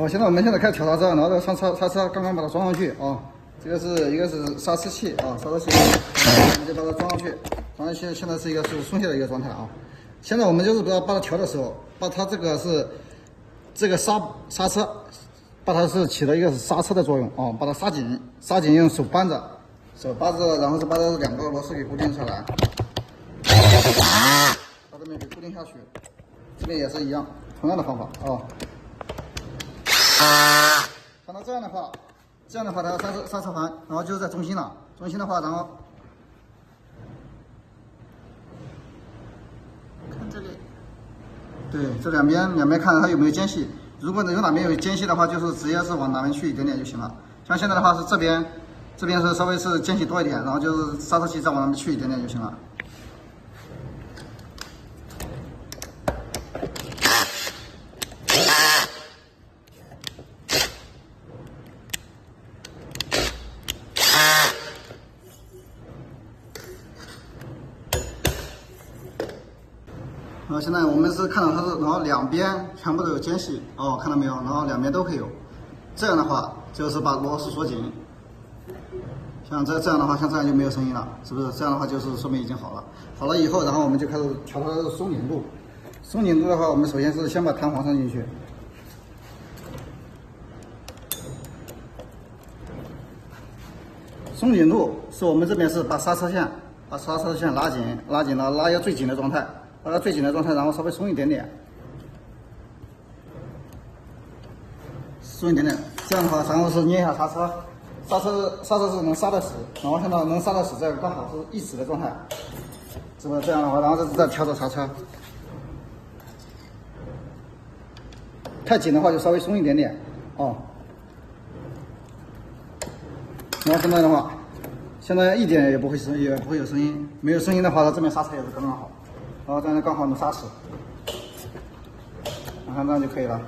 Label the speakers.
Speaker 1: 好，现在我们开始调刹车，然后这个刹车刚刚把它装上去啊，这个是一个是刹车器啊，刹车器，我们就把它装上去，现在是一个是松懈的一个状态啊。现在我们就是把它调的时候，把它这个刹车，把它是起到一个是刹车的作用啊，把它刹紧用手扳着，然后是把这两个螺丝给固定下来，把这边给固定下去，这边也是一样，同样的方法啊。像它这样的话，它刹车环，然后就是在中心了。中心的话，然后看这里，对，这两边看它有没有间隙。如果有哪边有间隙的话，就是直接是往哪边去一点点就行了。像现在的话是这边是稍微是间隙多一点，然后就是刹车器再往那边去一点点就行了。然后现在我们是看到它是，然后两边全部都有间隙哦，看到没有？然后两边都可以有，这样的话就是把螺丝锁紧。像这样的话，像这样就没有声音了，是不是？这样的话就是说明已经好了。好了以后，然后我们就开始调它的松紧度。松紧度的话，我们首先是先把弹簧上进去。松紧度是我们这边是把刹车线拉紧了，拉一个最紧的状态。拉到最紧的状态，然后稍微松一点点，这样的话，然后是捏一下刹车是能刹得死，然后现在能刹得死，这样刚好是1指的状态，是不是这样的话，然后再调整刹车，太紧的话就稍微松一点点哦。然后现在的话，现在一点也不会有声音，没有声音的话，它这边刹车也是刚刚好。然后这样刚好能刹死，然后这样就可以了。